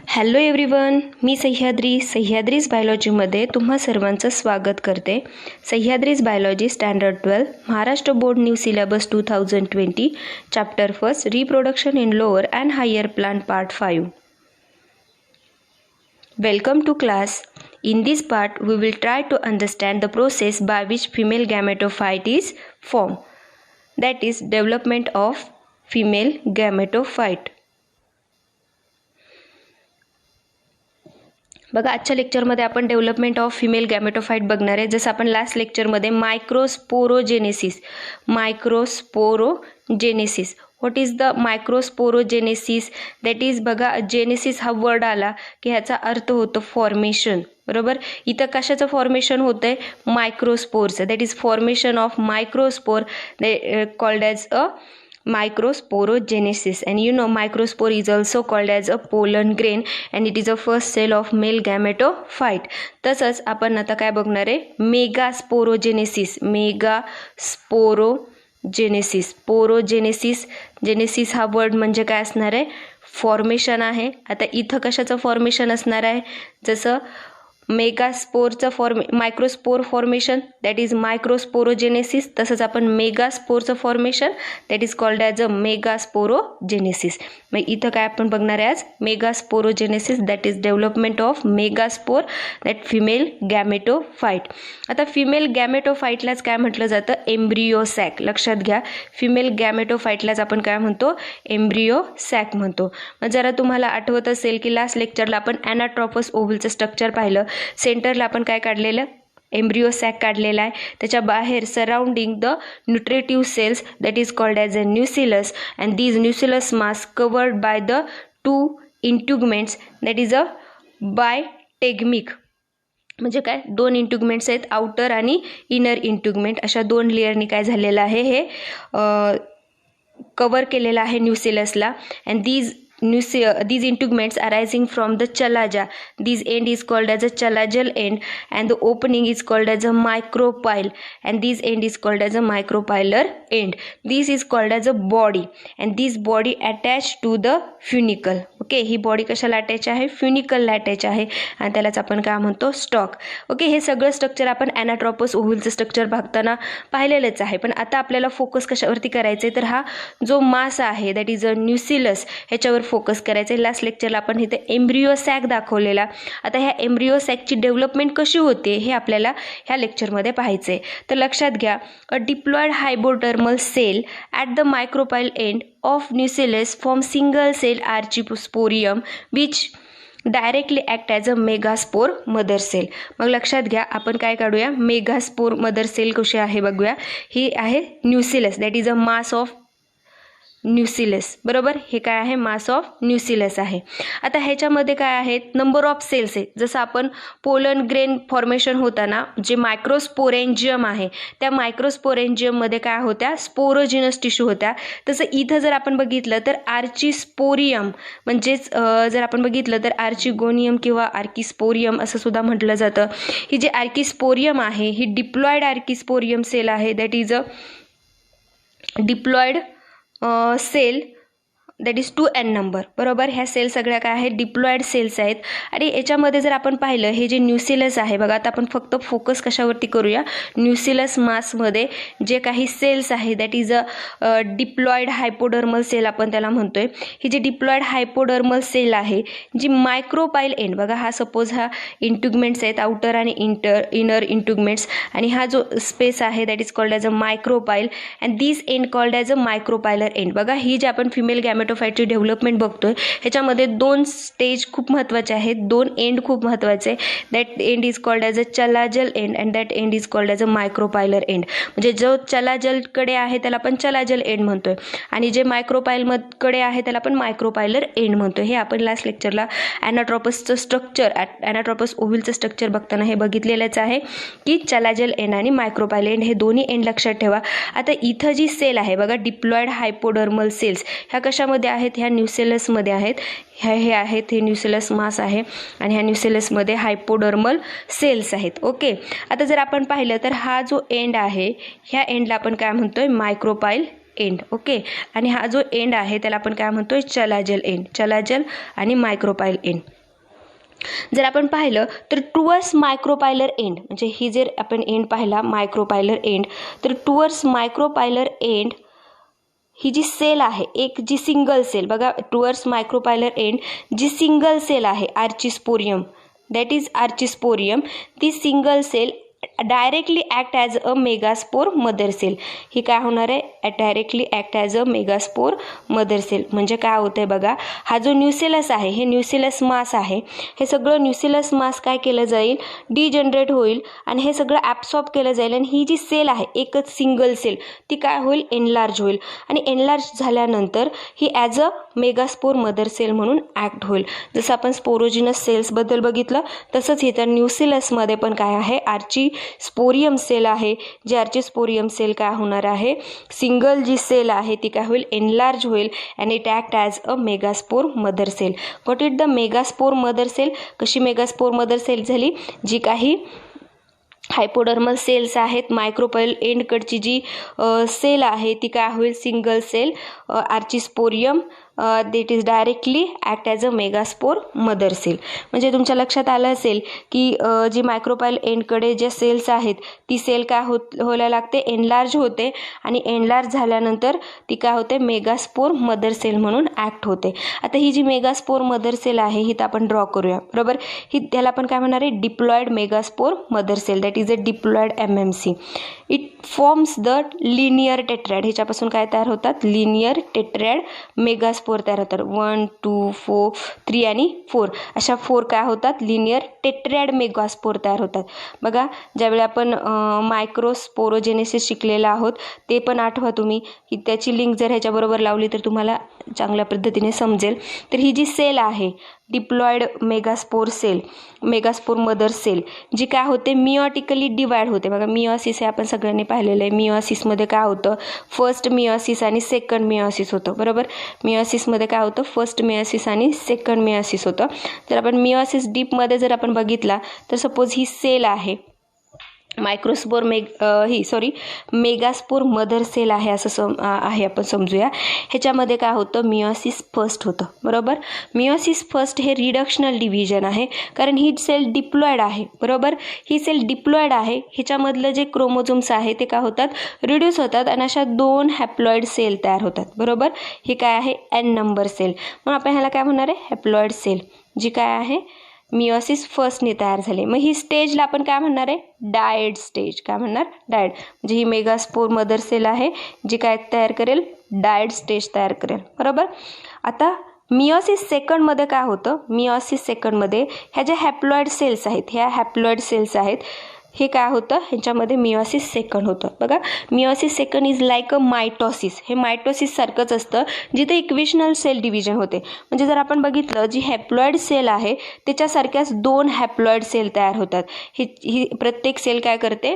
Hello everyone, मी सह्याद्रीज बायोलॉजीमध्ये तुम्हा सर्वांचं स्वागत करते. Sahyadri's biology standard 12 Maharashtra board new syllabus 2020 chapter 1 reproduction in lower and higher plant part 5. Welcome to class. In this part, we will try to understand the process by which female gametophyte is formed. That is development of female gametophyte. बघा, आजच्या लेक्चरमध्ये आपण development of female गॅमेटोफाइट बघणार आहे. जसं आपण last लेक्चरमध्ये microsporogenesis what is the microsporogenesis, that is बघा जेनेसिस हा वर्ड आला की ह्याचा अर्थ होतो फॉर्मेशन. बरोबर, इथं कशाचं फॉर्मेशन होतं आहे? मायक्रोस्पोरचं. That is formation of microspore called as a microsporogenesis, and you know microspore is also called as a pollen grain and it is a first cell of male gametophyte. तसंच आपण आता काय बघणार आहे? मेगास्पोरोजेनेसिस. जेनेसिस हा word म्हणजे काय असणार आहे? फॉर्मेशन आहे. आता इथं कशाचं फॉर्मेशन असणार आहे? जसं मेगास्पोरचं microspore formation that is microsporogenesis, तसंच आपण मेगास्पोरचं formation that is called as a megasporogenesis. मग इथं काय आपण बघणार आहे आज? Megasporogenesis that is development of megaspore that female gametophyte. आता फिमेल गॅमेटोफाइटलाच काय म्हटलं जातं? एम्ब्रियोसॅक. लक्षात घ्या, फिमेल गॅमेटोफाइटलाच आपण काय म्हणतो? एम्ब्रियोसॅक म्हणतो. मग जरा तुम्हाला आठवत असेल की लास्ट लेक्चरला आपण ॲनाट्रोपस ओव्हलचं स्ट्रक्चर पाहिलं. सेंटरला आपण काय काढलेलं? एम्ब्रियो सॅक काढलेला आहे. त्याच्या बाहेर surrounding the nutritive cells that is called as a nucellus and these nucellus mass covered by the two integuments that is a bitegmic. म्हणजे काय? दोन इंट्युगमेंट्स आहेत, आउटर आणि इनर इंट्युगमेंट. अशा दोन लेअरनी काय झालेलं आहे? हे कवर केलेलं आहे न्यूसिलसला. And these integuments arising from the chalaja, this end is called as a chalajal end and the opening is called as a micropyle and this end is called as a micropylar end. This is called as a body and this body attached to the funicle. Okay, he body कशाला attach आहे? फ्युनिकलला attach आहे आणि त्यालाच आपण काय म्हणतो? Stock. Okay, हे सगळं स्ट्रक्चर आपण ॲनाट्रोपस ओव्हलचं स्ट्रक्चर बघताना पाहिलेलंच आहे. पण आता आपल्याला फोकस कशावरती करायचं आहे? तर हा जो मास आहे दॅट इज अ न्यूसिलस ह्याच्यावर फोकस करायचं आहे. लास्ट लेक्चरला आपण इथे एम्ब्रियोसॅक दाखवलेला. आता ह्या एम्ब्रियोसॅकची डेव्हलपमेंट कशी होते हे आपल्याला ह्या लेक्चरमध्ये पाहायचं आहे. तर लक्षात घ्या, a diploid hypodermal cell at the micropyle end of nucellus form single cell archisporium which directly act as a megaspore mother cell. मग लक्षात घ्या, आपण काय काढूया? मेगास्पोर मदर सेल कशी आहे बघूया. ही आहे न्यूसिलस that is a mass of न्यूसिलस. बरोबर, हे काय आहे? मास ऑफ न्यूसिलस आहे. आता ह्याच्यामध्ये काय आहेत? नंबर ऑफ सेल्स आहेत. जसं आपण पोलन ग्रेन फॉर्मेशन होताना जे मायक्रोस्पोरेंजियम आहे त्या मायक्रोस्पोरेंजियममध्ये काय होत्या? स्पोरोजिनस टिश्यू होत्या. तसं इथं जर आपण बघितलं तर आर्चिस्पोरियम म्हणजेच जर आपण बघितलं तर आर्चिगोनियम किंवा आर्किस्पोरियम असं सुद्धा म्हटलं जातं. ही जे आर्किस्पोरियम आहे ही डिप्लॉइड आर्किस्पोरियम सेल आहे that is a diploid cell that is 2n number. बरोबर, ह्या सेल सगळ्या काय आहेत? डिप्लॉइड सेल्स आहेत. आणि याच्यामध्ये जर आपण पाहिलं हे जे न्यूसिलस आहे बघा, आता आपण फक्त फोकस कशावरती करूया? न्यूसिलस मासमध्ये जे काही सेल्स आहे that is a diploid hypodermal cell आपण त्याला म्हणतोय. ही जी डिप्लॉइड हायपोडर्मल सेल आहे जी मायक्रोपाईल एंड, बघा हा सपोज हा इंट्युगमेंट्स आहेत, आउटर आणि इनर इंट्युगमेंट्स, आणि हा जो स्पेस आहे that is called as a micropyle and this end called as a micropylar end. बघा, ही जी आपण फिमेल गॅमेटोफाइटची डेव्हलपमेंट बघतोय ह्याच्यामध्ये दोन स्टेज खूप महत्त्वाचे आहेत, दोन एंड खूप महत्त्वाचे. That end is called as a chalazal end and that end is called as a micropylar end. म्हणजे जो चलाजलकडे आहे त्याला आपण चलाजल एंड म्हणतोय आणि जे मायक्रोपायलकडे आहे त्याला आपण मायक्रोपायलर एंड म्हणतोय. हे आपण लास्ट लेक्चरला ॲनाट्रोपसचं स्ट्रक्चर, ॲनाट्रोपस ओव्हलचं स्ट्रक्चर बघताना हे बघितलेलंच आहे की चलाजल एंड आणि मायक्रोपायल एंड हे दोन्ही एंड लक्षात ठेवा. आता इथं जी सेल आहे बघा, डिप्लॉइड हायपोडर्मल सेल्स, ह्या कशामध्ये आहेत? ह्या न्यूसेलसमध्ये आहेत. हे आहेत, हे न्यूसेलस मास आहे आणि ह्या न्यूसेलसमध्ये हायपोडर्मल सेल्स आहेत. ओके, आता जर आपण पाहिलं तर हा जो एंड आहे ह्या एंडला आपण काय म्हणतोय? मायक्रोपाईल एंड. ओके, आणि हा जो एंड आहे त्याला आपण काय म्हणतोय? Chalazal end. चलाजल आणि मायक्रोपाईल एंड. जर आपण पाहिलं तर टुवर्ड्स मायक्रोपायलर एंड, म्हणजे ही जर आपण एंड पाहिला मायक्रोपायलर एंड, तर टुवर्ड्स मायक्रोपायलर एंड ही जी सेल आहे, एक जी सिंगल सेल बघा, टुवर्ड्स मायक्रोपायलर एंड जी सिंगल सेल आहे आर्चिस्पोरियम, दॅट इज आर्चिस्पोरियम, ती single cell directly act as a megaspore mother cell. ही काय होणार आहे, directly act as a megaspore mother cell. म्हणजे काय होतं आहे बघा, हा जो न्यूसेलस आहे, हे न्यूसेलस मास आहे, हे सगळं न्यूसेलस मास काय केलं जाईल, डिजनरेट होईल आणि हे सगळं ॲब्सॉर्ब केलं जाईल आणि ही जी सेल आहे एकच सिंगल सेल ती काय होईल, एनलार्ज होईल आणि एनलार्ज झाल्यानंतर ही as a megaspore mother cell म्हणून ॲक्ट होईल. जसं आपण स्पोरोजिनस सेल्सबद्दल बघितलं तसंच इथं न्यूसेलसमध्ये पण काय आहे, आर्चिस्पोरियम सेल आहे. जी आर्चिस्पोरियम सेल काय होणार आहे, सिंगल जी सेल आहे ती काय होईल, एनलार्ज होईल and it act as a megaspore mother cell. Got it, the megaspore mother cell. कशी मेगास्पोर मदर सेल झाली, जी काही हायपोडर्मल सेल्स आहेत, मायक्रोपायल एंडकडची जी सेल आहे ती काय होईल, single cell archesporium that is directly act as a megaspore mother cell. म्हणजे तुमच्या लक्षात आलं असेल की जी मायक्रोपायल एंडकडे ज्या सेल्स आहेत ती सेल काय व्हायला लागते, एनलार्ज होते आणि एनलार्ज झाल्यानंतर ती काय होते, मेगास्पोर मदर सेल म्हणून ॲक्ट होते. आता ही जी मेगास्पोर मदर सेल आहे ही तर आपण ड्रॉ करूया, बरोबर. ही त्याला आपण काय म्हणणार आहे, diploid megaspore mother cell, that is a diploid MMC. It forms the linear tetrad. ह्याच्यापासून काय तयार होतात, लिनियर टेट्रॅड मेगास्पोर तयार होतात. 1 2 4 3 आणि 4 अशा 4 काय होतात, लिनियर टेट्रॅड मेगास्पोर तयार होतात. बघा, ज्यावेळी आपण मायक्रोस्पोरोजेनेसिस शिकलेलं आहोत ते पण आठवा तुम्ही, की त्याची लिंक जर ह्याच्याबरोबर लावली तर तुम्हाला चांगल्या पद्धतीने समजेल. तर ही जी सेल आहे diploid megaspore cell, megaspore mother cell, जी काय होते, मिओटिकली डिवाइड होते. बघा, मिओसिस हे आपण सगळ्यांनी पाहिलेलं आहे. मिओसिसमध्ये काय होतं, फर्स्ट मिओसिस आणि सेकंड मिओसिस होतं, बरोबर. मिओसिसमध्ये काय होतं, फर्स्ट मिओसिस आणि सेकंड मिओसिस होतं. जर आपण मिओसिस डीपमध्ये जर आपण बघितला तर सपोज ही सेल आहे, मायक्रोस्पोर मेगास्पोर मदर सेल आहे असं आहे आपण समजूया. ह्याच्यामध्ये काय होतं, मिओसिस फर्स्ट होतं, बरोबर. मिओसिस फर्स्ट हे रिडक्शनल डिव्हिजन आहे, कारण ही सेल डिप्लॉइड आहे, बरोबर. ही सेल डिप्लॉइड आहे, ह्याच्यामधलं जे क्रोमोझोम्स आहे ते काय होतात, रिड्यूस होतात आणि अशा 2 हॅप्लॉइड सेल तयार होतात, बरोबर. ही काय आहे, N नंबर सेल, म्हणून आपण ह्याला काय म्हणणार आहे, हॅप्लॉइड सेल, जी काय आहे मिओसिस फर्स्टने तयार झाले. मग ही स्टेजला आपण काय म्हणणार आहे, डायड स्टेज. काय म्हणणार, डायड. म्हणजे ही मेगास्पोर मदर सेल आहे जी काय तयार करेल, डायड स्टेज तयार करेल, बरोबर. आता मिओसिस सेकंडमध्ये काय होतं, मिओसिस सेकंडमध्ये ह्या ज्या हॅप्लॉइड सेल्स आहेत, ह्या हॅप्लॉइड सेल्स आहेत, हे काय होतं, ह्याच्यामध्ये मिओसिस सेकंड होतं. बघा, meiosis second is like a mitosis. हे मायटोसिस सारखंच असतं जिथे इक्वेशनल सेल डिव्हिजन होते. म्हणजे जर आपण बघितलं, जी हॅप्लॉइड सेल आहे त्याच्यासारख्याच 2 हॅप्लॉइड सेल तयार होतात. ही प्रत्येक सेल काय करते,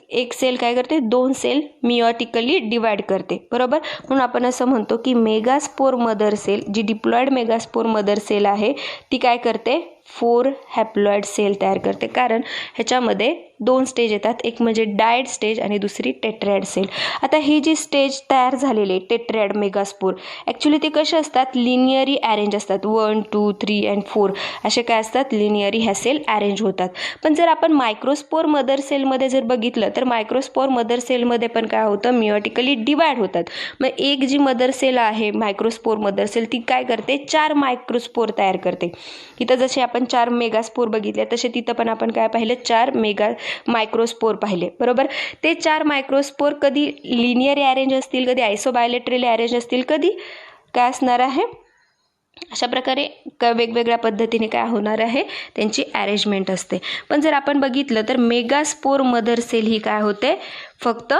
एक सेल काय करते, 2 सेल मिओटिकली डिवाइड करते, बरोबर. म्हणून आपण असं म्हणतो की मेगास्पोर मदर सेल, जी डिप्लॉइड मेगास्पोर मदर सेल आहे ती काय करते, 4 हॅप्लॉइड सेल तयार करते. कारण ह्याच्यामध्ये 2 स्टेज येतात, एक म्हणजे डायड स्टेज आणि दुसरी टेट्रॅड सेल. आता ही जी स्टेज तयार झालेली टेट्रॅड मेगास्पोर, ॲक्च्युली ते कसे असतात, लिनियरी अरेंज असतात. 1 2 3 अँड 4 असे काय असतात, लिनियरी ह्या सेल अरेंज होतात. पण जर आपण मायक्रोस्पोर मदर सेलमध्ये जर बघितलं तर मायक्रोस्पोर मदर सेलमध्ये पण काय होतं, मिओटिकली डिवाइड होतात. मग एक जी मदर सेल आहे मायक्रोस्पोर मदर सेल, ती काय करते, 4 मायक्रोस्पोर तयार करते. इथं जसे आपण 4 मेगास्पोर बघितले तसे तिथं पण आपण काय पाहिलं, 4 मायक्रोस्पोर पाहिले, बरोबर. ते 4 मायक्रोस्पोर कधी लिनियर अरेंज असतील, कधी आयसोबायोलेटरली अरेंज असतील, कधी काय असणार आहे, अशा प्रकारे वेगवेगळ्या पद्धतीने काय होणार आहे, त्यांची अरेंजमेंट असते. पण जर आपण बघितलं तर मेगास्पोर मदर सेल ही काय होते, फक्त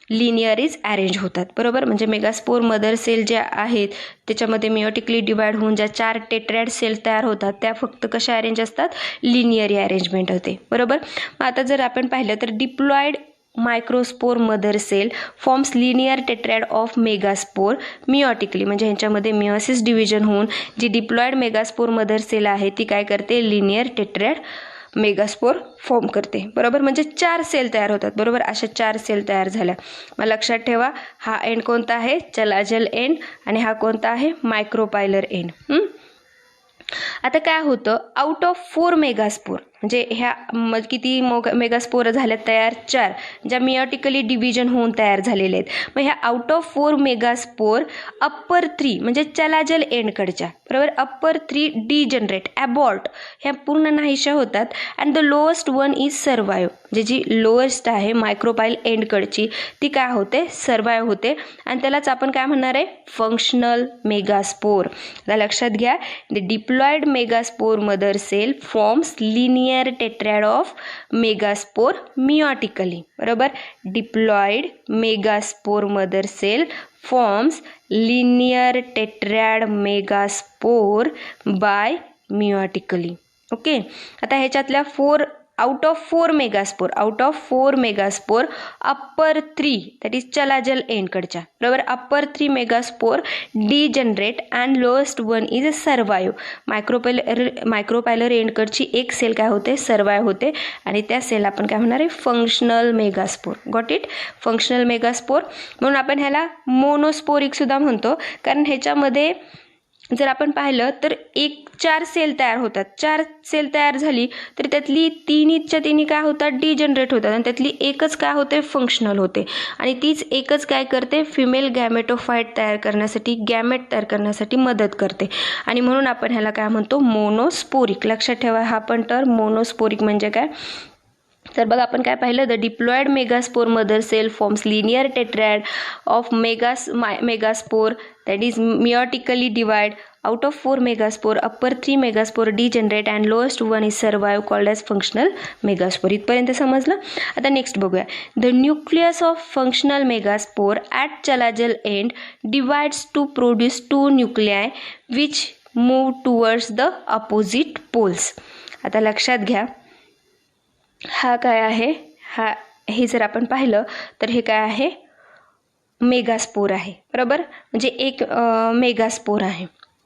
लिनियरीज अरेंज होतात, बरोबर. म्हणजे मेगास्पोर मदर सेल ज्या आहेत त्याच्यामध्ये मिओटिकली डिवाइड होऊन ज्या 4 टेट्रॅड सेल तयार होतात त्या फक्त कशा अरेंज असतात, लिनियरी अरेंजमेंट होते, बरोबर. आता जर आपण पाहिलं तर diploid microspore mother cell forms linear tetrad of megaspore meiotically. म्हणजे ह्यांच्यामध्ये मिओसिस डिव्हिजन होऊन जी डिप्लॉइड मेगास्पोर मदर सेल आहे ती काय करते, लिनियर टेट्रॅड मेगास्पोर फॉर्म करते, बरोबर. म्हणजे 4 सेल तयार होतात, बरोबर. अशा 4 सेल तयार झाल्या. मग लक्षात ठेवा, हा एंड कोणता आहे, चलाजल एंड, आणि हा कोणता आहे, मायक्रोपायलर एंड. आता काय होतं, आउट ऑफ 4 मेगास्पोर म्हणजे ह्या किती मेगास्पोर झाल्यात तयार, 4, ज्या मियोटिकली डिव्हिजन होऊन तयार झालेले आहेत. मग ह्या आउट ऑफ 4 मेगास्पोर अप्पर 3 म्हणजे चलाजल एंडकडच्या, बरोबर, अप्पर 3 डिजनरेट ॲबॉर्ट, ह्या पूर्ण नाहीशा होतात. And the lowest one is survive, म्हणजे जी लोएस्ट आहे मायक्रोपाईल एंडकडची ती काय होते, सर्वाईव्ह होते. आणि त्यालाच आपण काय म्हणणार आहे, फंक्शनल मेगास्पोर. आता लक्षात घ्या, the diploid megaspore mother cell forms linear tetrad of megaspore meiotically, बरोबर. Diploid megaspore mother cell forms linear tetrad megaspore by meiotically. Okay. आता ह्याच्यातल्या out of 4 megaspore upper 3 that is chalazal एंडकडच्या, बरोबर, upper 3 megaspore degenerate and lowest one is survive. Micropylar एंडकडची एक cell काय होते, survive होते. आणि त्या सेल आपण काय म्हणणार आहे, functional megaspore. Got it, functional megaspore. म्हणून आपण ह्याला मोनोस्पोरिक सुद्धा म्हणतो, कारण ह्याच्यामध्ये जर आपण पाहिलं तर 4 सेल तयार होतात. 4 सेल तयार झाली तर त्यातली 3च्या 3 काय होतात, डिजनरेट होतात. आणि त्यातली एकच काय होते, फंक्शनल होते. आणि तीच एकच काय करते, फिमेल गॅमेटोफाइट तयार करण्यासाठी, गॅमेट तयार करण्यासाठी मदत करते. आणि म्हणून आपण ह्याला काय म्हणतो, मोनोस्पोरिक. लक्षात ठेवा हा पण टर्म, मोनोस्पोरिक म्हणजे काय. तर बघा आपण काय पाहिलं, the diploid megaspore mother cell forms linear tetrad of megaspore that is meiotically divide. Out of 4 megaspore, upper 3 megaspore degenerate and lowest one is survive, called as functional megaspore. इथपर्यंत समजलं. आता नेक्स्ट बघूया. The nucleus of functional megaspore at chalazal end divides to produce 2 nuclei which move towards the opposite poles. आता लक्षात घ्या, हा काय आहे, हे जर आपण पाहिलं तर हे काय आहे, मेगास्पोर आहे, बरोबर. म्हणजे एक मेगास्पोर आहे,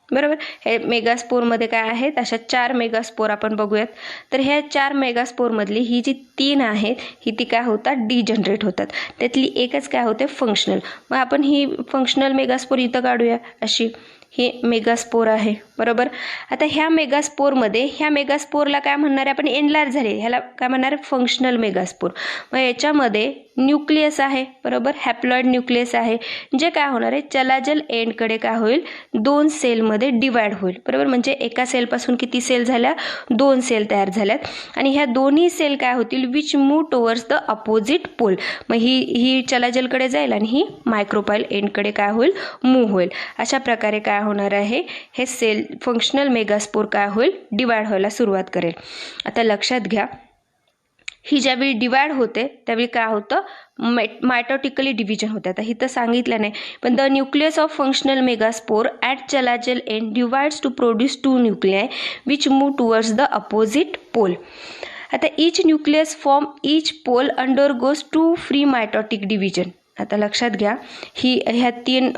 बरोबर. हे मेगास्पोरमध्ये काय आहेत, अशा 4 मेगास्पोर आपण बघूयात. तर ह्या 4 मेगास्पोरमधली ही जी 3 आहेत ही ती काय होतात, डिजनरेट होतात. त्यातली एकच काय होते, फंक्शनल. मग आपण ही फंक्शनल मेगास्पोर इथं काढूया, अशी हे मेगास्पोर आहे, बरोबर. आता ह्या मेगास्पोरला काय म्हणणार आहे आपण, एनलार्ज झाले, ह्याला काय म्हणणार आहे, फंक्शनल मेगास्पोर. मग याच्यामध्ये न्यूक्लियस आहे, बरोबर, हॅप्लॉइड न्यूक्लियस आहे, जे काय होणार आहे, चलाजल एंडकडे काय होईल, 2 सेलमध्ये डिवाइड होईल, बरोबर. म्हणजे एका सेलपासून किती सेल झाल्या, 2 सेल तयार झाल्यात. आणि ह्या दोन्ही सेल काय होतील, which move towards the opposite pole. मग ही चलाजलकडे जाईल आणि ही मायक्रोपाईल एंडकडे काय होईल, मूव्ह होईल. अशा प्रकारे काय होणार आहे, हे सेल फंक्शनल मेगास्पोर काय होईल, डिवाइड व्हायला सुरुवात करेल. आता लक्षात घ्या, ही ज्यावेळी डिवाइड होते त्यावेळी काय होतं, मायटोटिकली डिव्हिजन होते. आता इथं सांगितलं नाही, पण the nucleus of functional megaspore at chalazal end divides to produce 2 nuclei which move towards the opposite pole. आता each nucleus form each pole undergoes 2 free mitotic division. आता लक्षात घ्या, ह्या 3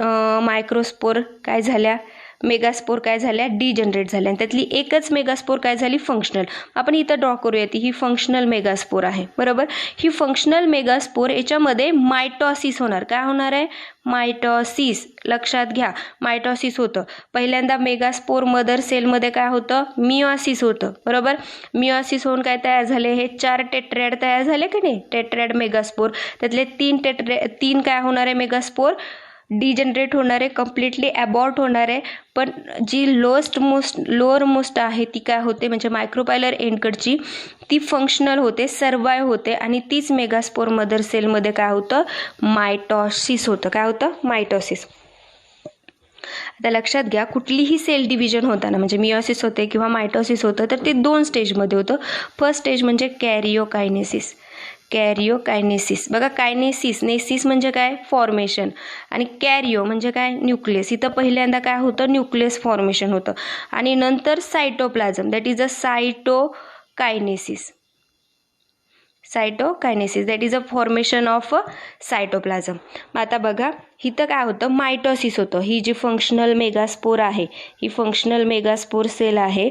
मायक्रोस्पोर काय झाल्या, मेगास्पोर काय झाल्या, डिजनरेट झाल्या. आणि त्यातली एकच मेगास्पोर काय झाली, फंक्शनल. आपण इथं ड्रॉ करूया, ती ही फंक्शनल मेगास्पोर आहे, बरोबर. ही फंक्शनल मेगास्पोर याच्यामध्ये मायटॉसिस होणार. काय होणार आहे, मायटॉसिस. लक्षात घ्या, मायटॉसिस होतं. पहिल्यांदा मेगास्पोर मदर सेलमध्ये काय होतं, मिओसिस होतं, बरोबर. मिओसिस होऊन काय तयार झाले, हे 4 टेट्रॅड तयार झाले की नाही, टेट्रॅड मेगास्पोर. त्यातले 3 काय होणार आहे, मेगास्पोर डिजनरेट होणार आहे, कम्प्लिटली ॲबॉर्ट होणार आहे. पण जी लोअर मोस्ट आहे ती काय होते, म्हणजे मायक्रोपायलर एंडकडची, ती फंक्शनल होते, सर्वाईव्ह होते. आणि तीच मेगास्पोर मदर सेलमध्ये काय होतं, मायटॉसिस होतं. काय होतं, मायटॉसिस. आता लक्षात घ्या, कुठलीही सेल डिव्हिजन होताना, म्हणजे मिओसिस होते किंवा मायटॉसिस होतं, तर ते 2 स्टेजमध्ये होतं. फर्स्ट स्टेज म्हणजे कॅरिओकायनेसिस. कॅरिओकायनेसिस बघा, नेसिस म्हणजे काय, फॉर्मेशन. आणि कॅरिओ म्हणजे काय, न्यूक्लियस. इथं पहिल्यांदा काय होतं, न्यूक्लियस फॉर्मेशन होतं. आणि नंतर cytoplasm, that is a cytokinesis. That is a formation of cytoplasm. मग आता बघा, इथं काय होतं, मायटॉसिस होतं. ही जी फंक्शनल मेगास्पोर आहे, ही फंक्शनल मेगास्पोर सेल आहे,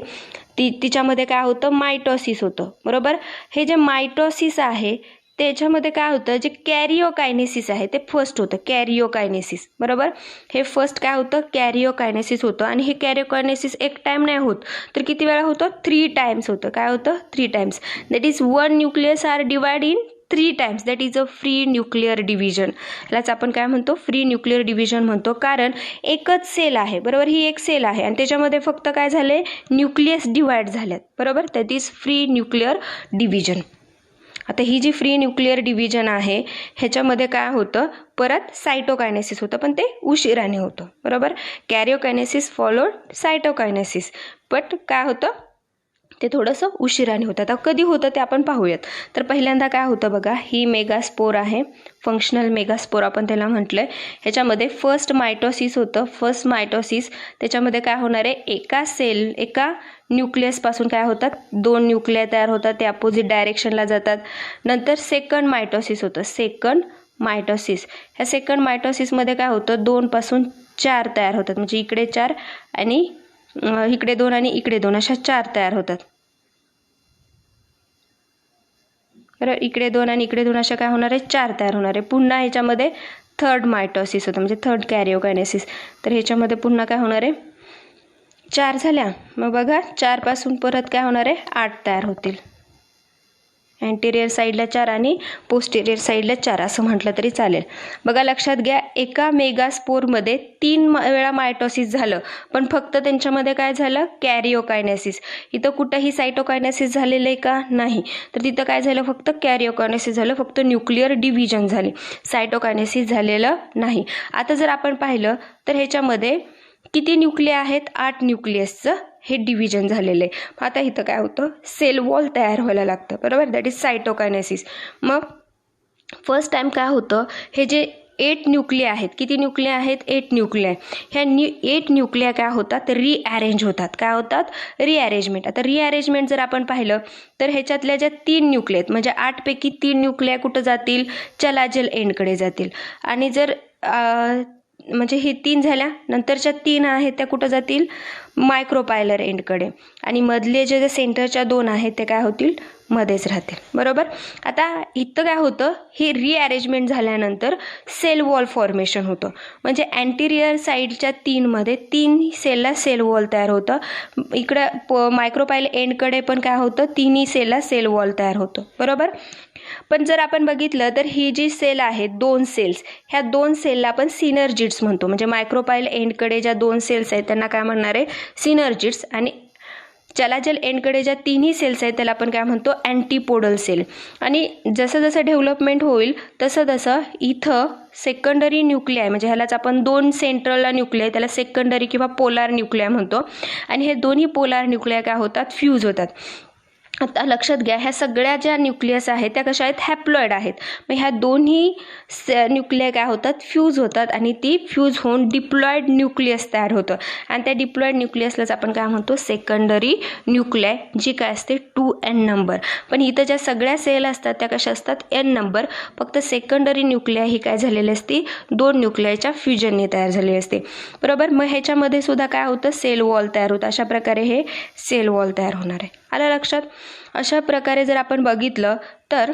तिच्यामध्ये काय होतं, मायटॉसिस होतं, बरोबर. हे जे मायटॉसिस आहे त्याच्यामध्ये काय होतं, जे कॅरिओकायनेसिस आहे ते फर्स्ट होतं, कॅरिओकायनेसिस. बरोबर, हे फर्स्ट काय होतं, कॅरिओकायनेसिस होतं. आणि हे कॅरिओकायनेसिस एक टाइम नाही होत, तर किती वेळा होतं, 3 टाइम्स होतं. काय होतं, 3 times. That is 1 nucleus are divide in 3 times. That is a free nuclear division. यालाच आपण काय म्हणतो, फ्री न्यूक्लिअर डिव्हिजन म्हणतो. कारण एकच सेल आहे. बरोबर, ही एक सेल आहे आणि त्याच्यामध्ये फक्त काय झाले, न्यूक्लियस डिवाइड झाल्यात. बरोबर, that is free nuclear division. आता ही जी फ्री न्यूक्लिअर डिव्हिजन आहे ह्याच्यामध्ये काय होतं, परत सायटोकायनेसिस होतं, पण ते उशिराने होतं. बरोबर, कॅरिओकायनेसिस फॉलोड सायटोकायनेसिस, बट काय होतं ते थोडंसं उशिराने होतं. आता कधी होतं ते आपण पाहूयात. तर पहिल्यांदा काय होतं बघा, ही मेगास्पोर आहे, फंक्शनल मेगास्पोर आपण त्याला म्हटलंय. ह्याच्यामध्ये फर्स्ट मायटोसिस होतं. फर्स्ट मायटोसिस त्याच्यामध्ये काय होणार आहे, एका न्यूक्लियसपासून काय होतात, 2 न्यूक्लिया तयार होतात, ते अपोजिट डायरेक्शनला जातात. नंतर सेकंड मायटोसिस होतं, सेकंड मायटोसिस. ह्या सेकंड मायटोसिसमध्ये काय होतं, 2 पासून 4 तयार होतात. म्हणजे इकडे 4 आणि इकडे 2 आणि इकडे 2 अशा 4 तयार होतात. बरं, इकडे 2 आणि इकडे 2 अशा काय होणार आहे, 4 तयार होणार आहे. पुन्हा ह्याच्यामध्ये थर्ड मायटोसिस होतं, म्हणजे थर्ड कॅरिओकायनेसिस. तर ह्याच्यामध्ये पुन्हा काय होणार आहे, 4 झाल्या. मग बघा 4 पासून परत काय होणार आहे, 8 तयार होतील. अँटेरियर साईडला 4 आणि पोस्टेरियर साईडला 4 असं म्हटलं तरी चालेल. बघा लक्षात घ्या, एका मेगास्पोरमध्ये 3 वेळा मायटोसिस झालं, पण फक्त त्यांच्यामध्ये काय झालं, कॅरिओकायनेसिस. इथं कुठंही सायटोकायनेसिस झालेलं आहे का, नाही. तर तिथं काय झालं, फक्त कॅरिओकायनेसिस झालं, फक्त न्यूक्लिअर डिव्हिजन झाले, सायटोकायनेसिस झालेलं नाही. आता जर आपण पाहिलं तर ह्याच्यामध्ये किती न्यूक्लिया आहेत, 8 न्यूक्लियसचं हे डिव्हिजन झालेलं आहे. आता इथं काय होतं, सेल वॉल तयार व्हायला लागतं. बरोबर, दॅट इज सायटोकायनेसिस. मग फर्स्ट टाइम काय होतं, हे जे 8 न्यूक्लिया आहेत, किती न्यूक्लिया आहेत, 8 न्यूक्लिया. ह्या 8 न्यूक्लिया काय होतात, रिअरेंज होतात. काय होतात, रिअरेंजमेंट. आता रिअरेंजमेंट जर आपण पाहिलं तर ह्याच्यातल्या ज्या 3 न्यूक्लिया आहेत, म्हणजे 8 पैकी 3 न्यूक्लिया कुठं जातील, चलाजल एंडकडे जातील. आणि जर म्हणजे हे 3 झाल्या, नंतरच्या 3 आहेत त्या कुठं जातील, मायक्रोपायलर एंडकडे. आणि मधले जे सेंटरच्या 2 आहेत ते काय होतील, मध्येच राहतील. बरोबर, आता इथं काय होतं, हे रिअरेंजमेंट झाल्यानंतर सेल वॉल फॉर्मेशन होतं. म्हणजे अँटेरियर साईडच्या 3 मध्ये 3 सेलला सेल वॉल तयार होतं. इकडं मायक्रोपायल एंडकडे पण काय होतं, 3 सेलला सेल वॉल तयार होतं. बरोबर, पण जर आपण बघितलं तर ही जी सेल आहे, 2 सेल्स, ह्या 2 सेलला आपण सिनर्जिड्स म्हणतो. म्हणजे मायक्रोपायल एंडकडे ज्या 2 सेल्स आहेत त्यांना काय म्हणणार आहे, सिनर्जिड्स. आणि चलाजल एंडकडे ज्या 3 सेल्स आहेत त्याला आपण काय म्हणतो, अँटीपोडल सेल. आणि जसं जसं डेव्हलपमेंट होईल तसं तसं इथं सेकंडरी न्यूक्लिया, म्हणजे ह्यालाच आपण 2 सेंट्रलला न्यूक्लिया त्याला सेकंडरी किंवा पोलार न्यूक्लिया म्हणतो. आणि हे दोन्ही पोलार न्यूक्लिया काय होतात, फ्यूज होतात. आता लक्षात घ्या, ह्या सगळ्या ज्या न्यूक्लियस आहेत त्या कशा आहेत, हॅप्लॉइड आहेत. मग ह्या दोन्ही न्यूक्लिया काय होतात, फ्यूज होतात आणि ती फ्यूज होऊन डिप्लॉइड न्यूक्लियस तयार होतं. आणि त्या डिप्लॉइड न्यूक्लियसलाच आपण काय म्हणतो, सेकंडरी न्यूक्लिया, जी काय असते 2n नंबर. पण इथं ज्या सगळ्या सेल असतात त्या कशा असतात, n नंबर. फक्त सेकंडरी न्यूक्लिया ही काय झालेली असते, 2 न्यूक्लियाच्या फ्युजनने तयार झालेली असते. बरोबर, मग ह्याच्यामध्ये सुद्धा काय होतं, सेल वॉल तयार होतं. अशा प्रकारे हे सेल वॉल तयार होणार आहे. आलं लक्षात. अशा प्रकारे जर आपण बघितलं तर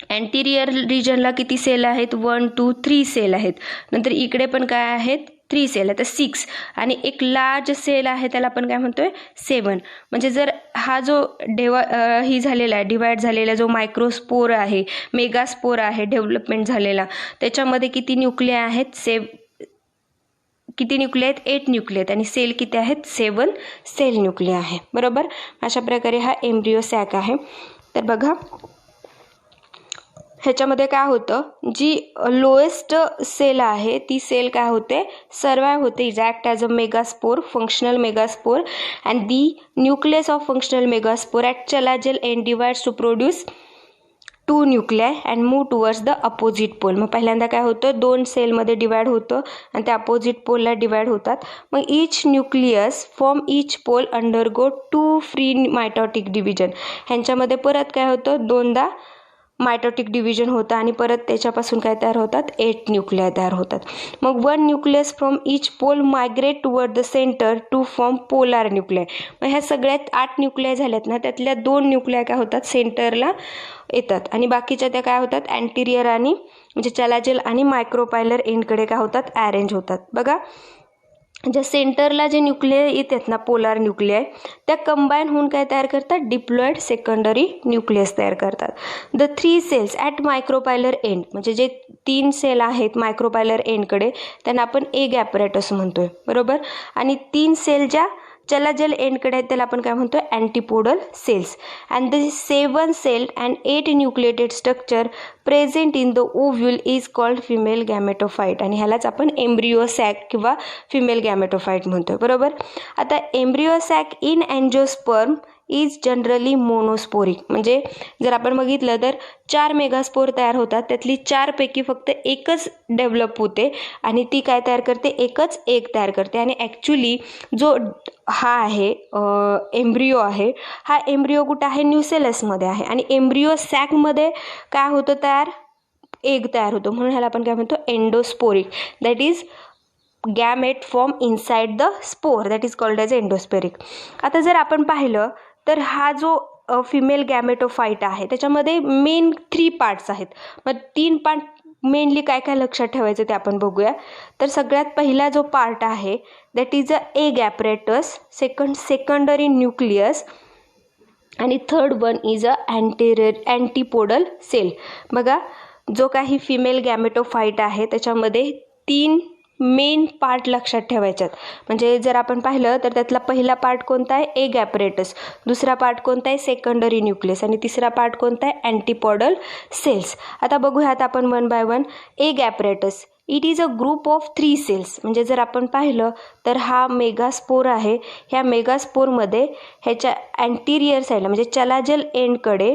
अँटेरियर रिजनला किती सेल आहेत, 1 2 3 सेल आहेत. नंतर इकडे पण काय आहेत, 3 सेल आहेत, तर 6. आणि एक लार्ज सेल आहे त्याला आपण काय म्हणतोय, 7. म्हणजे जर हा जो ही झालेला आहे, डिवाइड झालेला जो मायक्रोस्पोर आहे, मेगास्पोर आहे डेव्हलपमेंट झालेला, त्याच्यामध्ये किती न्यूक्लिया आहेत, किती न्यूक्लिया आहेत, 8 न्यूक्लिया आहेत. आणि सेल किती आहेत, 7 सेल न्यूक्लिया आहे. बरोबर, अशा प्रकारे हा एम्ब्रियो सॅक आहे. तर बघा ह्याच्यामध्ये काय होतं, जी लोएस्ट सेल आहे ती सेल काय होते, सर्वाइव्ह होते, is act as a megaspore, functional megaspore. And the nucleus of functional megaspore at chalazal end divides to produce 2 nuclei and move towards the opposite pole. मग पहिल्यांदा काय होतं, 2 सेलमध्ये डिवाइड होतं आणि त्या अपोजिट पोलला डिवाइड होतात. मग each nucleus from each pole undergo 2 free mitotic division. ह्यांच्यामध्ये परत काय होतं, 2दा मायटोटिक डिव्हिजन होतं आणि परत त्याच्यापासून काय तयार होतात, 8 न्यूक्लियाय तयार होतात. मग 1 nucleus from each pole migrate toward the center to form polar nuclei. मग ह्या सगळ्यात 8 न्यूक्लियाय झाल्यात ना, त्यातल्या 2 न्यूक्लियाय काय होतात, सेंटरला येतात आणि बाकीच्या त्या काय होतात, अँटिरियर आणि म्हणजे चलाजल आणि मायक्रोपायलर एंडकडे काय होतात, अरेंज होतात. बघा, ज्या सेंटरला जे न्यूक्लियाय येतात ना, पोलार न्यूक्लियाय, त्या कंबाईन होऊन काय तयार करतात, डिप्लॉइड सेकंडरी न्यूक्लियस तयार करतात. द 3 सेल्स ॲट मायक्रोपायलर एंड, म्हणजे जे 3 सेल आहेत मायक्रोपायलर एंडकडे, त्यांना आपण एग ॲपरेटस म्हणतोय, बरोबर. आणि 3 सेल ज्या चलाजल एंडकडे आहेत त्याला आपण काय म्हणतो, antipodal cells. And the 7 cell and 8 nucleated structure present in the ovule is called female gametophyte. आणि ह्यालाच आपण एम्ब्रिओ सॅक किंवा फिमेल गॅमेटोफाईट म्हणतोय, बरोबर. आता embryo sac in angiosperm is generally monosporic, म्हणजे जर आपण बघितलं तर 4 मेगास्पोर तयार होतात, त्यातली 4 पैकी फक्त एकच डेव्हलप होते आणि ती काय तयार करते, एकच एग तयार करते. आणि ॲक्च्युली जो हा आहे एम्ब्रिओ आहे, हा एम्ब्रिओ कुठं आहे, न्यूसेलसमध्ये आहे. आणि एम्ब्रिओ सॅकमध्ये काय होतं तयार, एग तयार होतो, म्हणून ह्याला आपण काय म्हणतो, endosporic. That is gamete form inside the spore, that is called as endosporic. आता जर आपण पाहिलं तर हा जो फिमेल गॅमेटोफाईट आहे त्याच्यामध्ये मेन 3 पार्ट्स आहेत. मग 3 पार्ट मेनली काय काय लक्षात ठेवायचं ते आपण बघूया. तर सगळ्यात पहिला जो पार्ट आहे that is a egg apparatus, secondary nucleus आणि third one is a antipodal cell. बघा, जो काही फिमेल गॅमेटोफाईट आहे त्याच्यामध्ये 3 मेन पार्ट लक्षात ठेवायच्यात. म्हणजे जर आपण पाहिलं तर त्यातला पहिला पार्ट कोणता आहे, एग ॲपरेटस. दुसरा पार्ट कोणता आहे, सेकंडरी न्यूक्लियस. आणि तिसरा पार्ट कोणता आहे, अँटीपोडल सेल्स. आता बघूयात आपण 1 by 1. Egg apparatus, it is a group of 3 cells. म्हणजे जर आपण पाहिलं तर हा मेगास्पोर आहे. ह्या मेगास्पोरमध्ये ह्याच्या अँटिरियर साईडला म्हणजे चलाजल एंडकडे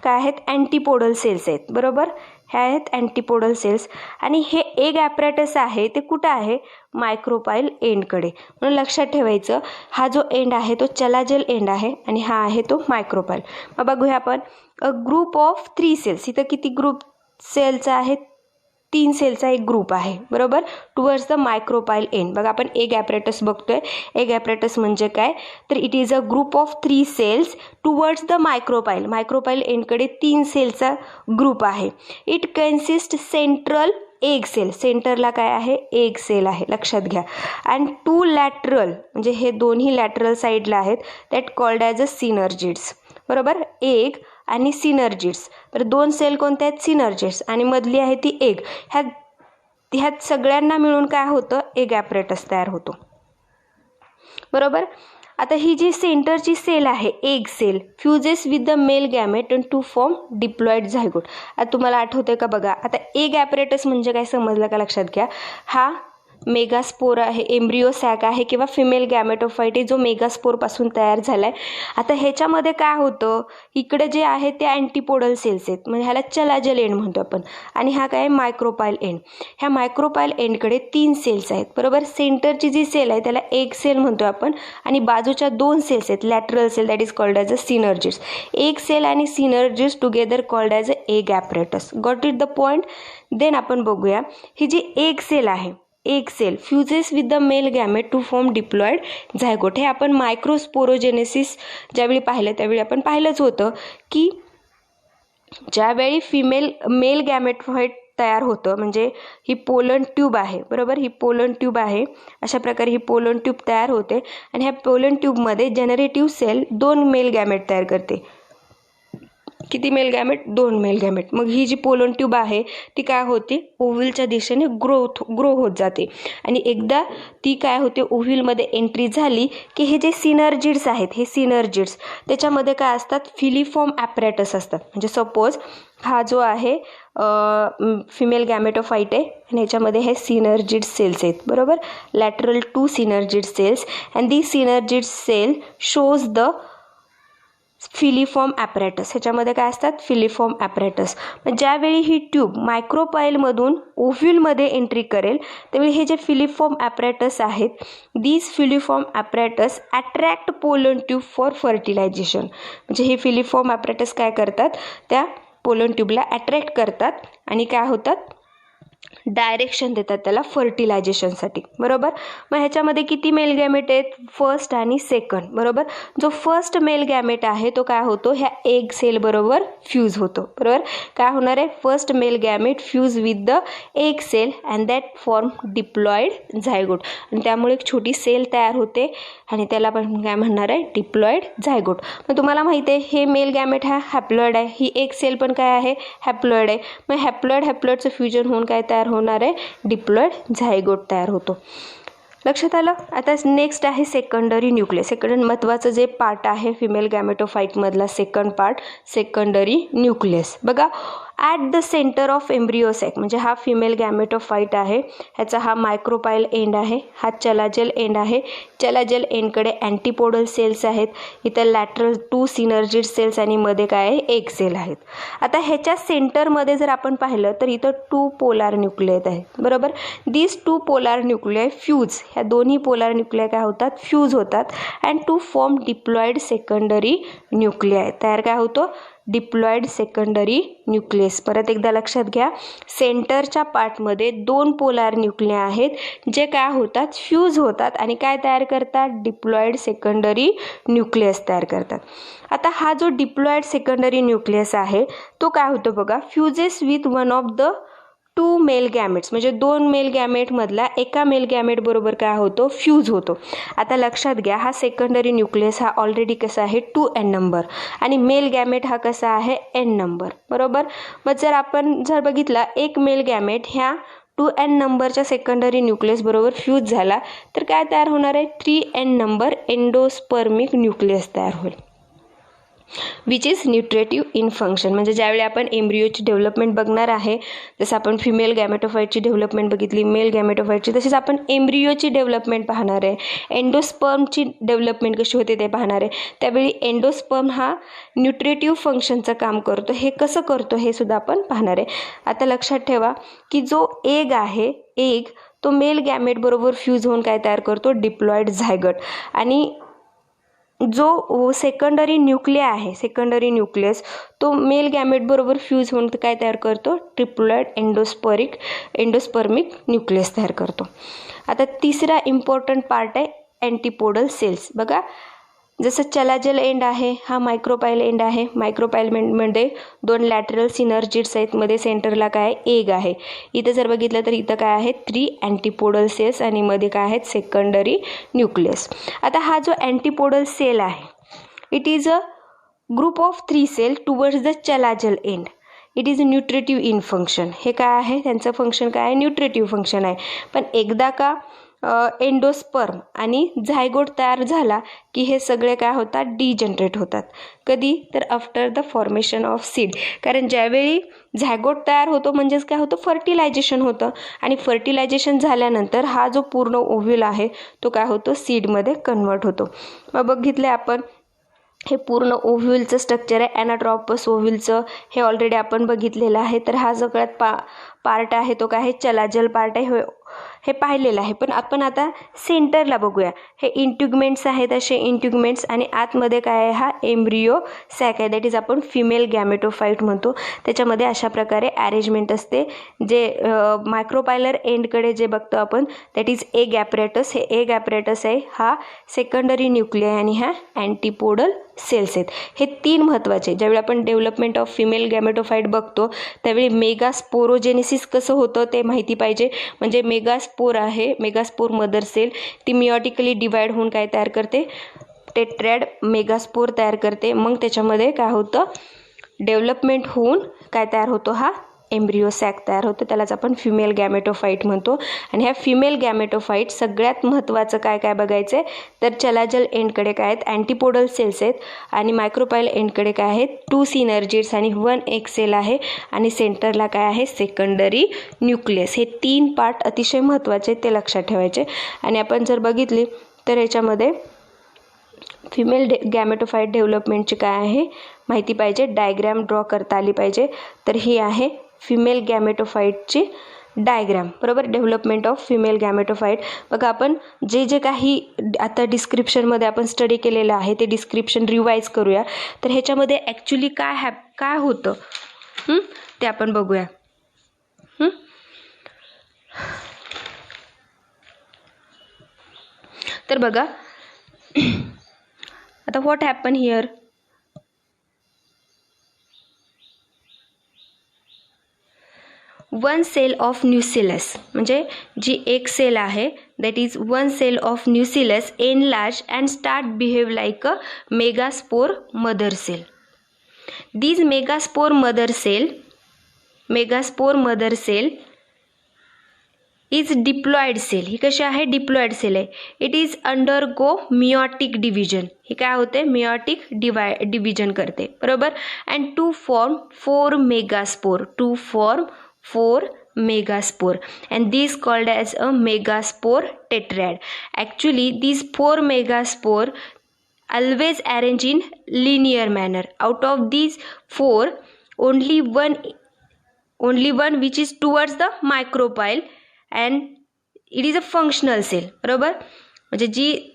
काय आहेत, अँटीपोडल सेल्स आहेत, बरोबर. ह्या आहेत अँटीपोडल सेल्स. आणि हे एग ॲपरेटस आहे ते कुठं आहे, मायक्रोपाईल एंडकडे. म्हणून लक्षात ठेवायचं, हा जो एंड आहे तो चलाजल एंड आहे आणि हा आहे तो मायक्रोपाईल. मग बघूया आपण, अ ग्रुप ऑफ 3 सेल्स. इथं किती ग्रुप सेलचा आहे, 3 सेलचा एक ग्रुप आहे, बरोबर, टुवर्ड्स द मायक्रोपाईल एंड. बघा, आपण एग ॲपरेटस बघतोय. एग ॲपरेटस म्हणजे काय, तर it is a group of 3 cells towards the micropyle. Micropyle एंडकडे 3 सेलचा ग्रुप आहे. It consist central egg cell, सेंटरला काय आहे, एग सेल आहे, लक्षात घ्या. अँड 2 लॅटरल, म्हणजे हे दोन्ही लॅटरल साईडला आहेत, that called as a synergids, बरोबर. एग आणि सिनर्जिड्स. तर 2 सेल कोणत्या आहेत, सिनर्जिड्स, आणि मधली आहे ती एग. ह्यात सगळ्यांना मिळून काय होतं, एग ॲपरेटस तयार होतो, बरोबर. आता ही जी सेंटरची सेल आहे, egg cell, fuses with the male gamete and to form diploid zygote. आता तुम्हाला आठवतंय का, बघा. आता एग ॲपरेटस म्हणजे काय समजलं का, लक्षात घ्या. हा मेगास्पोर आहे, एम्ब्रिओ सॅक आहे किंवा फिमेल गॅमेटोफाईट आहे जो मेगास्पोरपासून तयार झाला आहे. आता ह्याच्यामध्ये काय होतं, इकडे जे आहे ते अँटीपोडल सेल्स आहेत, म्हणजे ह्याला चलाजल एंड म्हणतो आपण. आणि हा काय, मायक्रोपाईल एंड. ह्या मायक्रोपाईल एंडकडे 3 सेल्स आहेत, बरोबर. सेंटरची जी सेल आहे त्याला एग सेल म्हणतो आपण आणि बाजूच्या 2 सेल्स आहेत, lateral cell, that is called as a synergids. Egg cell आणि synergids together called as a egg apparatus. Got it the point. Then आपण बघूया, ही जी एग सेल आहे, egg cell fuses with the male gamete to form diploid zygote. हे आपण मायक्रोस्पोरोजेनेसिस ज्यावेळी पाहिलं त्यावेळी आपण पाहिलंच होतं की ज्यावेळी मेल गॅमेटोफाईट तयार होतं, म्हणजे ही पोलन ट्यूब आहे, बरोबर. ही पोलन ट्यूब आहे, अशा प्रकारे ही पोलन ट्यूब तयार होते आणि ह्या पोलन ट्यूबमध्ये जनरेटिव्ह सेल 2 मेल गॅमेट तयार करते. किती मेल गॅमेट, 2 मेल गॅमेट. मग ही जी पोलन ट्यूब आहे ती काय होते, ओव्ह्यूलच्या दिशेने ग्रो होत जाते. आणि एकदा ती काय होते, ओव्ह्यूलमध्ये एंट्री झाली की हे जे सिनर्जिड्स आहेत, हे सिनर्जिड्स त्याच्यामध्ये काय असतात, फिलिफॉर्म ॲपरेटस असतात. म्हणजे सपोज हा जो आहे फिमेल गॅमेटोफाईट आहे आणि ह्याच्यामध्ये हे सिनर्जिड सेल्स आहेत, बरोबर. Lateral 2 synergid cells and the synergid cell shows the filiform apparatus. ह्याच्यामध्ये काय असतात? Filiform apparatus. मग ज्यावेळी ही ट्यूब मायक्रोपाईलमधून ओव्ह्यूलमध्ये एंट्री करेल त्यावेळी हे जे फिलिफॉर्म ॲपरेटस आहेत, these filiform apparatus attract pollen tube for fertilization. म्हणजे हे फिलिफॉर्म ॲपरेटस काय करतात? त्या पोलन ट्यूबला अट्रॅक्ट करतात आणि काय होतात? डायरेक्शन देतात त्याला फर्टिलायझेशनसाठी. बरोबर. मग ह्याच्यामध्ये किती मेल गॅमेट आहेत? फर्स्ट आणि सेकंड. बरोबर. जो फर्स्ट मेल गॅमेट आहे तो काय होतो? ह्या एग सेल बरोबर फ्यूज होतो. बरोबर. काय होणार आहे? First male gamete fuse with the egg cell and that form diploid zygote. आणि त्यामुळे एक छोटी सेल तयार होते आणि त्याला आपण काय म्हणणार आहे? Diploid zygote. मग तुम्हाला माहिती आहे हे मेल गॅमेट हा हॅप्लॉइड आहे, ही एग सेल पण काय आहे? हॅप्लॉइड आहे. मग हॅप्लॉइडचं फ्युजन होऊन काय तयार होणार आहे? डिप्लॉइड झायगोट तयार होतो. लक्षात आलं? आता नेक्स्ट आहे सेकंडरी न्यूक्लियस. सेकंड महत्त्वाचं जे पार्ट आहे फिमेल गॅमेटोफाईटमधला सेकंड पार्ट, सेकंडरी न्यूक्लियस. बघा, at the center of embryo sac, म्हणजे हा फिमेल गॅमेटोफाईट आहे, ह्याचा हा मायक्रोपाईल एंड आहे, हा चलाजल एंड आहे. चलाजल एंडकडे अँटीपोडल सेल्स आहेत, इथं लॅटरल 2 सिनर्जिड सेल्स आणि मध्ये काय आहे? एक सेल आहेत. आता ह्याच्या सेंटरमध्ये जर आपण पाहिलं तर इथं 2 पोलार न्यूक्लिय आहेत. बरोबर. दीज 2 पोलार न्यूक्लिय फ्यूज, ह्या दोन्ही पोलार न्यूक्लिय काय होतात? फ्यूज होतात and to form diploid secondary nuclei. तयार काय होतो? Diploid secondary nucleus. परत एकदा लक्षात घ्या, सेंटरच्या पार्टमध्ये 2 पोलार न्यूक्लिय आहेत जे काय होतात? फ्यूज होतात आणि काय तयार करतात? डिप्लॉइड सेकंडरी न्यूक्लियस तयार करतात. आता हा जो डिप्लॉइड सेकंडरी न्यूक्लियस आहे तो काय होतो? बघा, फ्युजेस with one of the 2 male gametes, म्हणजे 2 मेल गॅमेटमधला एका मेल गॅमेट बरोबर काय होतो? फ्यूज होतो. आता लक्षात घ्या, हा सेकंडरी न्यूक्लियस हा ऑलरेडी कसा आहे? 2n नंबर आणि मेल गॅमेट हा कसा आहे? n number. बरोबर. मग जर आपण बघितला एक मेल गॅमेट ह्या 2n नंबरच्या सेकंडरी न्यूक्लियस बरोबर फ्यूज झाला तर काय तयार होणार आहे? 3n नंबर एंडोस्पर्मिक न्यूक्लियस तयार होईल, which is nutritive in function. म्हणजे ज्यावेळी आपण एम्ब्रिओची डेव्हलपमेंट बघणार आहे, जसं आपण फिमेल गॅमेटोफाईटची डेव्हलपमेंट बघितली, मेल गॅमेटोफाईटची, तसेच आपण एम्ब्रिओची डेव्हलपमेंट पाहणार आहे, एंडोस्पर्मची डेव्हलपमेंट कशी होते ते पाहणार आहे. त्यावेळी एंडोस्पर्म हा न्यूट्रेटिव्ह फंक्शनचं काम करतो. हे कसं करतो हे सुद्धा आपण पाहणार आहे. आता लक्षात ठेवा की जो एग आहे, एग तो मेल गॅमेट बरोबर फ्यूज होऊन काय तयार करतो? डिप्लॉइड झायगट. आणि जो सेकंडरी न्यूक्लिय आहे, सेकंडरी न्यूक्लियस, तो मेल गॅमेट बरोबर फ्यूज होऊन काय तयार करतो? ट्रिप्लॉइड एंडोस्पर्मिक न्यूक्लियस तयार करतो. आता तिसरा इम्पॉर्टंट पार्ट आहे अँटीपोडल सेल्स. बघा, जसं चलाजल एंड आहे, हा मायक्रोपाईल एंड आहे. मायक्रोपाईल एंडमध्ये 2 लॅटरल सिनर्जिड्स आहेत, मध्ये सेंटरला काय? एग आहे. इथं जर बघितलं तर इथं काय आहे? 3 अँटीपोडल सेल्स आणि मध्ये काय आहेत? Secondary nucleus. आता हा जो अँटीपोडल सेल आहे, it is a group of 3 cell towards the chalazal end. It is nutritive in function. हे काय आहे? त्यांचं फंक्शन काय आहे? न्यूट्रेटिव्ह फंक्शन आहे. पण एकदा का एंडोस्पर्म आणि झायगोट तयार झाला की हे सगळे काय होतात? डिजनरेट होतात. कधी? तर after the formation of seed. कारण ज्यावेळी झायगोट तयार होतो म्हणजेच काय होतं? फर्टिलायझेशन होतं आणि फर्टिलायझेशन झाल्यानंतर हा जो पूर्ण ओव्ह्यूल आहे तो काय होतो? सीडमध्ये कन्वर्ट होतो. मग बघितले आपण हे पूर्ण ओव्ह्यूलचं स्ट्रक्चर आहे, ॲनाट्रॉपस ओव्ह्यूलचं, हे ऑलरेडी आपण बघितलेलं आहे. तर हा सगळ्यात पार्ट आहे तो काय आहे? चलाजल पार्ट आहे, हे पाहिलेलं आहे. पण आपण आता सेंटरला बघूया. हे इंट्युगमेंट्स आहेत, असे इंट्युगमेंट्स, आणि आतमध्ये काय आहे? हा एम्ब्रिओ सॅक आहे, दॅट इज आपण फिमेल गॅमेटोफाईट म्हणतो. त्याच्यामध्ये अशा प्रकारे अरेंजमेंट असते. जे मायक्रोपायलर एंडकडे जे बघतो आपण दॅट इज एग ॲपरेटस. हे एग ॲपरेटस आहे, हा सेकंडरी न्यूक्लिय आणि ह्या अँटीपोडल सेल्स आहेत. हे 3 महत्त्वाचे. ज्यावेळी आपण डेव्हलपमेंट ऑफ फिमेल गॅमेटोफाईट बघतो त्यावेळी मेगास्पोरोजेनेसिस कसं होतं ते माहिती पाहिजे. म्हणजे मेगास्पोर आहे, मेगास्पोर मदर सेल, ती मिओटिकली डिवाइड होऊन काय तयार करते? टेट्रॅड मेगास्पोर तयार करते. मग त्याच्यामध्ये काय होतं? डेव्हलपमेंट होऊन काय तयार होतो? हा एम्ब्रिओ सॅक तयार होतो. त्यालाच आपण फिमेल गॅमेटोफाईट म्हणतो. आणि ह्या फिमेल गॅमेटोफाईट सगळ्यात महत्त्वाचं काय काय बघायचं आहे तर चलाजल एंडकडे काय आहेत? अँटीपोडल सेल्स आहेत आणि मायक्रोपाईल एंडकडे काय आहेत? 2 सिनर्जिड्स आणि 1 एग सेल आहे आणि सेंटरला काय आहे? Secondary nucleus. हे 3 पार्ट अतिशय महत्त्वाचे आहेत, ते लक्षात ठेवायचे. आणि आपण जर बघितली तर याच्यामध्ये फिमेल गॅमेटोफाईट डेव्हलपमेंटची काय आहे माहिती पाहिजे, डायग्रॅम ड्रॉ करता आली पाहिजे. तर ही आहे फिमेल गॅमेटोफाईटची डायग्रॅम, बरोबर. Development of female gametophyte. बघा आपण जे काही आता डिस्क्रिप्शनमध्ये आपण स्टडी केलेलं आहे ते डिस्क्रिप्शन रिवाईज करूया. तर ह्याच्यामध्ये ॲक्च्युली काय होतं ते आपण बघूया. तर बघा आता what happen here, one cell of nucellus, म्हणजे जी एक सेल आहे that is one cell of nucellus enlarge and start behave like a megaspore mother cell. This megaspore mother cell is diploid cell. ही कशी आहे, डिप्लॉइड सेल आहे. It is undergo meiotic division. ही काय होते, मिओटिक डिव्हिजन करते, बरोबर. And to form 4 megaspore and these called as a megaspore tetrad. Actually these 4 megaspore always arrange in linear manner. Out of these 4 only one which is towards the micropyle and it is a functional cell, बरोबर. म्हणजे जी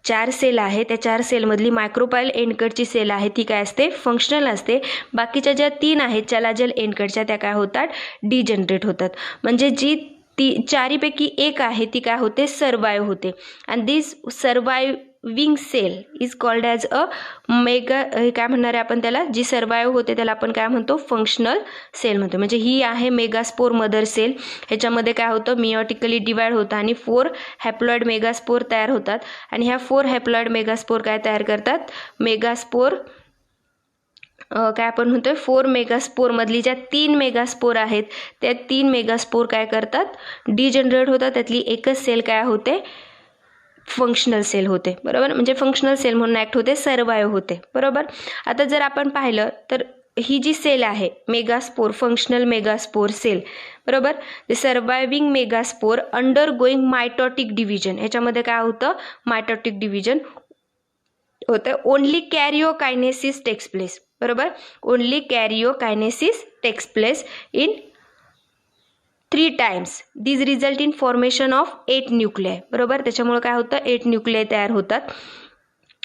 4 sale आहे त्या 4 सेलमधली मायक्रोपाईल एंडकडची sale आहे ती काय असते, functional असते. बाकीच्या ज्या 3 आहेत चलाजल एंडकडच्या त्या काय होतात, डिजनरेट होतात. म्हणजे जी 4पैकी एक आहे ती काय होते, सर्वाइव्ह होते. And this surviving cell is called as a mega, काय म्हणणार आहे आपण त्याला, जी सर्वाइव्ह होते त्याला आपण काय म्हणतो, फंक्शनल सेल म्हणतो. म्हणजे ही आहे मेगास्पोर मदर सेल. ह्याच्यामध्ये काय होतं, मिओटिकली डिवाइड होतं आणि 4 हॅप्लॉइड मेगास्पोर तयार होतात. आणि ह्या 4 हॅप्लॉइड मेगास्पोर काय तयार करतात, मेगास्पोर काय आपण म्हणतोय 4 मेगास्पोर मधली ज्या 3 मेगास्पोर आहेत त्या 3 मेगास्पोर काय करतात, डिजनरेट होतात. त्यातली एकच सेल काय होते, फंक्शनल सेल होते, बरोबर. म्हणजे फंक्शनल सेल म्हणून ॲक्ट होते, सर्वाइव्ह होते, बरोबर. आता जर आपण पाहिलं तर ही जी सेल आहे मेगास्पोर, फंक्शनल मेगास्पोर सेल, बरोबर. The surviving megaspore undergoing mitotic division. ह्याच्यामध्ये काय होतं, मायटोटिक डिव्हिजन होतं. ओनली कॅरिओकायनेसिस टेक्स प्लेस, बरोबर. Only karyokinesis takes place in 3 times. These result in formation of 8 nuclei, बरोबर. त्याच्यामुळे काय होतं, 8 न्यूक्लियाय तयार होतात.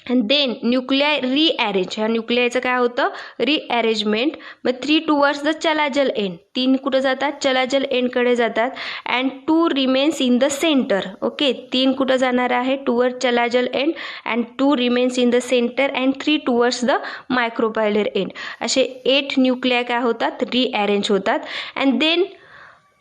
And then nuclei rearrange. ह्या न्यूक्लियायचं काय होतं, रिअरेंजमेंट. मग 3 टुवर्ड्स द चलाजल एंड. 3 कुठं जातात, चलाजल एंडकडे जातात. And 2 remains in the center. Okay, 3 कुठं जाणार आहे, toward chalazal end. And 2 remains in the center and 3 towards the micropylar end. असे 8 न्यूक्लियाय काय होतात, रिअरेंज होतात. And then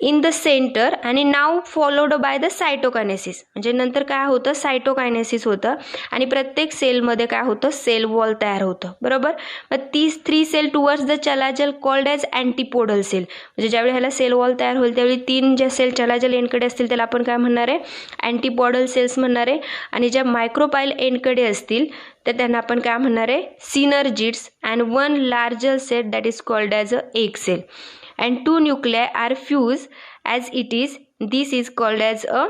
in the center आणि नाव फॉलोड बाय द सायटोकायनेसिस. म्हणजे नंतर काय होतं, सायटोकायनेसिस होतं आणि प्रत्येक सेलमध्ये काय होतं, सेल वॉल तयार होतं, बरोबर. मग 3 cell towards the chalazal called as antipodal cell. म्हणजे ज्यावेळी ह्याला सेल वॉल तयार होईल त्यावेळी 3 ज्या सेल चलाजल एंडकडे असतील त्याला आपण काय म्हणणार आहे, अँटीपोडल सेल्स म्हणणार आहे. आणि ज्या मायक्रोपाईल एंडकडे असतील तर त्यांना आपण काय म्हणणार आहे, synergids. And 1 larger set that is called as a egg cell. And 2 nuclei are fused as it is. This is called as a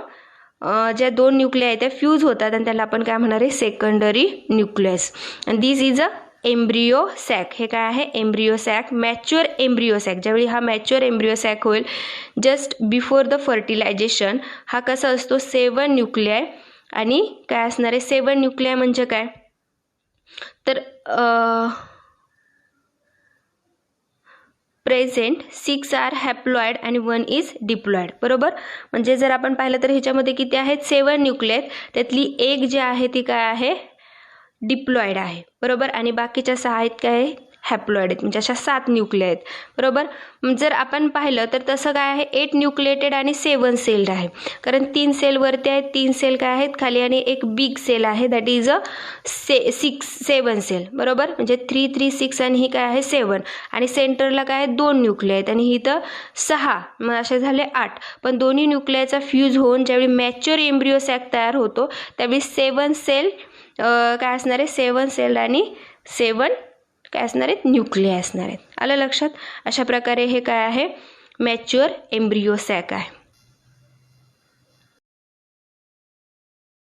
ज्या 2 न्यूक्लिया आहेत त्या फ्यूज होतात आणि त्याला आपण काय म्हणणार आहे, secondary nucleus. And this is a embryo sac. हे काय आहे, embryo sac, mature embryo sac. ज्यावेळी हा मॅच्युअर एम्ब्रियो सॅक होईल जस्ट बिफोर द फर्टिलायझेशन, हा कसा असतो, 7 न्यूक्लियाय. आणि काय असणार आहे, 7 न्यूक्लियाय म्हणजे काय, तर प्रेझेंट 6 आर हॅप्लॉइड आणि 1 इज डिप्लॉइड, बरोबर. म्हणजे जर आपण पाहिलं तर ह्याच्यामध्ये किती आहेत, 7 न्यूक्लिया आहेत. त्यातली एक जी आहे ती काय आहे, डिप्लॉइड आहे, बरोबर. आणि बाकीच्या 6 आहेत काय, हॅप्लॉइड आहेत. म्हणजे अशा 7 न्यूक्लिया आहेत, बरोबर. जर आपण पाहिलं तर तसं काय आहे, 8 न्यूक्लिएटेड आणि 7 सेल्ड आहे. कारण 3 सेल वरती आहेत, 3 सेल काय आहेत खाली आणि एक बिग सेल आहे दॅट इज अ 7 सेल, बरोबर. म्हणजे 3 3 6 आणि ही काय आहे 7. आणि सेंटरला काय आहे 2 न्यूक्लिया आहेत आणि ही तर 6. मग असे झाले 8. पण दोन्ही न्यूक्लियाचा फ्यूज होऊन ज्यावेळी मॅच्युअर एम्ब्रियो सॅक तयार होतो त्यावेळी 7 सेल काय असणार आहे, 7 सेल आणि 7 काय असणार आहेत, न्यूक्लिया असणार आहेत. आलं लक्षात. अशा प्रकारे हे काय आहे, मॅच्युअर एम्ब्रियो सॅक आहे.